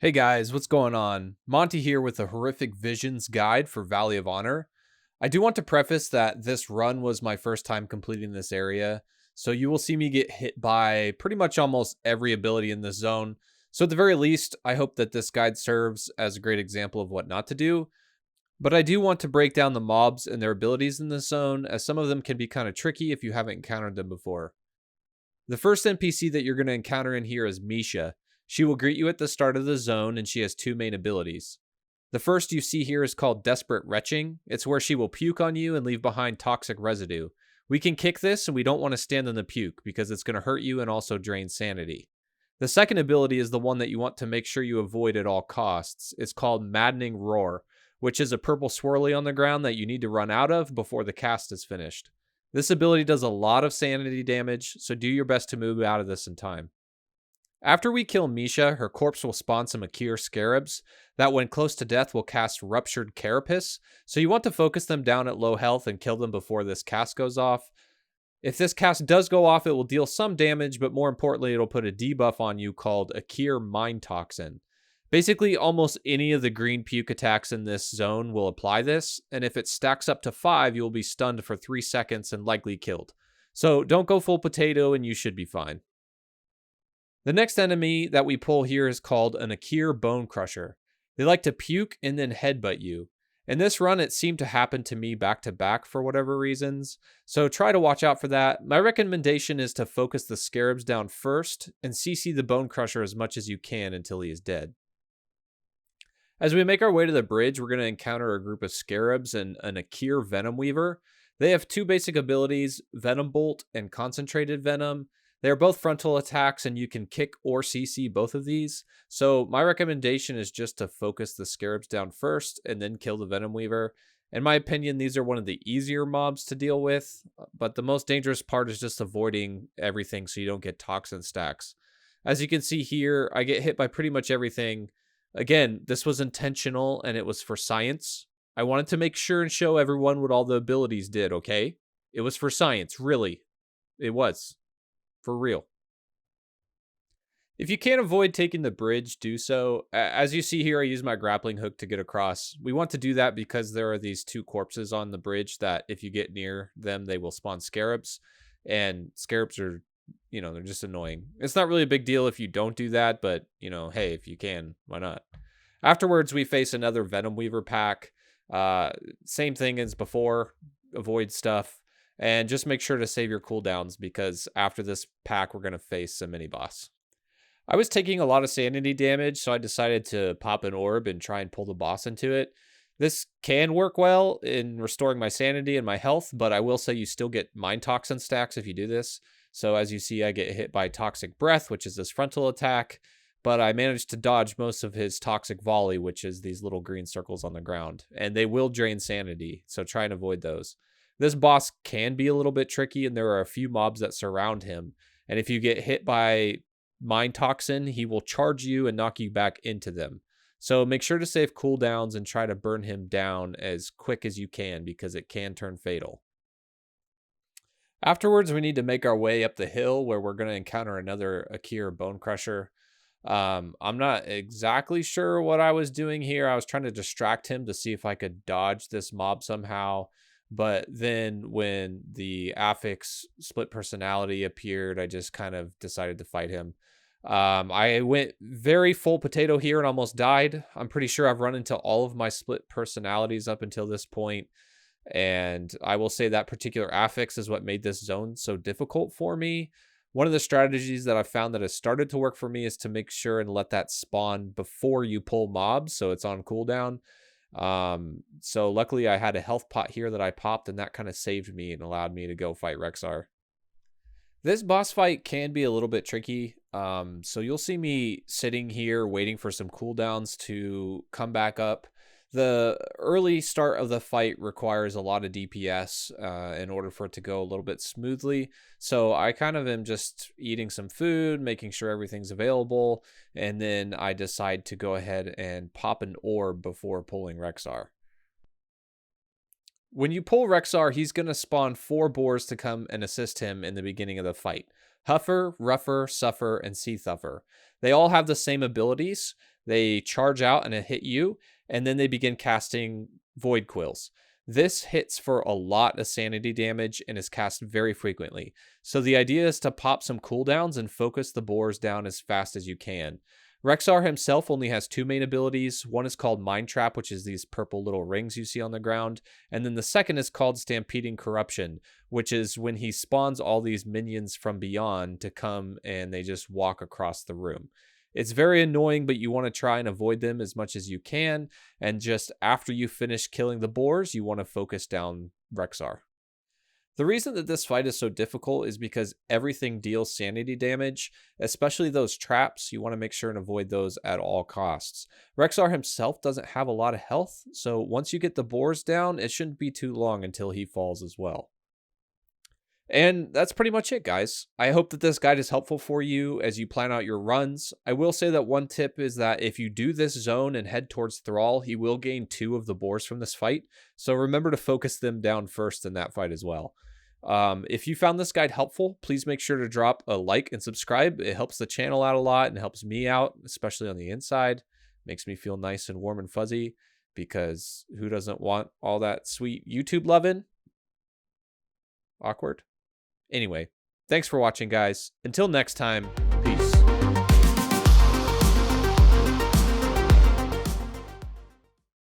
Hey guys, what's going on? Monty here with a horrific visions guide for Valley of Honor. I do want to preface that this run was my first time completing this area, so you will see me get hit by pretty much almost every ability in this zone. So at the very least, I hope that this guide serves as a great example of what not to do. But I do want to break down the mobs and their abilities in this zone, as some of them can be kind of tricky if you haven't encountered them before. The first NPC that you're going to encounter in here is Misha. She will greet you at the start of the zone, and she has two main abilities. The first you see here is called Desperate Retching. It's where she will puke on you and leave behind toxic residue. We can kick this, and we don't want to stand in the puke because it's going to hurt you and also drain sanity. The second ability is the one that you want to make sure you avoid at all costs. It's called Maddening Roar, which is a purple swirly on the ground that you need to run out of before the cast is finished. This ability does a lot of sanity damage, so do your best to move out of this in time. After we kill Misha, her corpse will spawn some Akhira scarabs that when close to death will cast Ruptured Carapace, so you want to focus them down at low health and kill them before this cast goes off. If this cast does go off, it will deal some damage, but more importantly, it'll put a debuff on you called Akhira Mind Toxin. Basically, almost any of the green puke attacks in this zone will apply this, and if it stacks up to 5, you will be stunned for 3 seconds and likely killed. So don't go full potato and you should be fine. The next enemy that we pull here is called an Akhira Bonecrusher. They like to puke and then headbutt you. In this run, it seemed to happen to me back to back for whatever reasons, so try to watch out for that. My recommendation is to focus the scarabs down first and CC the Bonecrusher as much as you can until he is dead. As we make our way to the bridge, we're going to encounter a group of scarabs and an Akhira Venom Weaver. They have two basic abilities, Venom Bolt and Concentrated Venom. They are both frontal attacks, and you can kick or CC both of these. So my recommendation is just to focus the scarabs down first and then kill the Venom Weaver. In my opinion, these are one of the easier mobs to deal with, but the most dangerous part is just avoiding everything so you don't get toxin stacks. As you can see here, I get hit by pretty much everything. Again, this was intentional and it was for science. I wanted to make sure and show everyone what all the abilities did, okay? It was for science, really. It was. For real. If you can't avoid taking the bridge, do so. As you see here, I use my grappling hook to get across. We want to do that because there are these two corpses on the bridge that if you get near them, they will spawn scarabs. And scarabs are, they're just annoying. It's not really a big deal if you don't do that, but, hey, if you can, why not? Afterwards, we face another Venom Weaver pack. Same thing as before. Avoid stuff. And just make sure to save your cooldowns because after this pack, we're going to face a mini-boss. I was taking a lot of sanity damage, so I decided to pop an orb and try and pull the boss into it. This can work well in restoring my sanity and my health, but I will say you still get mind toxin stacks if you do this. So as you see, I get hit by Toxic Breath, which is this frontal attack, but I managed to dodge most of his Toxic Volley, which is these little green circles on the ground, and they will drain sanity, so try and avoid those. This boss can be a little bit tricky, and there are a few mobs that surround him. And if you get hit by Mind Toxin, he will charge you and knock you back into them. So make sure to save cooldowns and try to burn him down as quick as you can because it can turn fatal. Afterwards, we need to make our way up the hill where we're going to encounter another Akhira Bonecrusher. I'm not exactly sure what I was doing here. I was trying to distract him to see if I could dodge this mob somehow. But then when the affix split personality appeared, I just kind of decided to fight him. I went very full potato here and almost died. I'm pretty sure I've run into all of my split personalities up until this point. And I will say that particular affix is what made this zone so difficult for me. One of the strategies that I found that has started to work for me is to make sure and let that spawn before you pull mobs, so it's on cooldown. So luckily I had a health pot here that I popped, and that kind of saved me and allowed me to go fight Rexxar. This boss fight can be a little bit tricky. So you'll see me sitting here waiting for some cooldowns to come back up. The early start of the fight requires a lot of DPS in order for it to go a little bit smoothly. So I kind of am just eating some food, making sure everything's available, and then I decide to go ahead and pop an orb before pulling Rexxar. When you pull Rexxar, he's going to spawn 4 boars to come and assist him in the beginning of the fight. Huffer, Ruffer, Suffer, and Sea Thuffer. They all have the same abilities, They charge out and hit you, and then they begin casting Void Quills. This hits for a lot of sanity damage and is cast very frequently. So the idea is to pop some cooldowns and focus the boars down as fast as you can. Rexxar himself only has 2 main abilities. One is called Mind Trap, which is these purple little rings you see on the ground. And then the second is called Stampeding Corruption, which is when he spawns all these minions from beyond to come and they just walk across the room. It's very annoying, but you want to try and avoid them as much as you can. And just after you finish killing the boars, you want to focus down Rexxar. The reason that this fight is so difficult is because everything deals sanity damage, especially those traps. You want to make sure and avoid those at all costs. Rexxar himself doesn't have a lot of health, so once you get the boars down, it shouldn't be too long until he falls as well. And that's pretty much it, guys. I hope that this guide is helpful for you as you plan out your runs. I will say that one tip is that if you do this zone and head towards Thrall, he will gain 2 of the boars from this fight. So remember to focus them down first in that fight as well. If you found this guide helpful, please make sure to drop a like and subscribe. It helps the channel out a lot and helps me out, especially on the inside. Makes me feel nice and warm and fuzzy, because who doesn't want all that sweet YouTube loving? Awkward. Anyway, thanks for watching, guys. Until next time,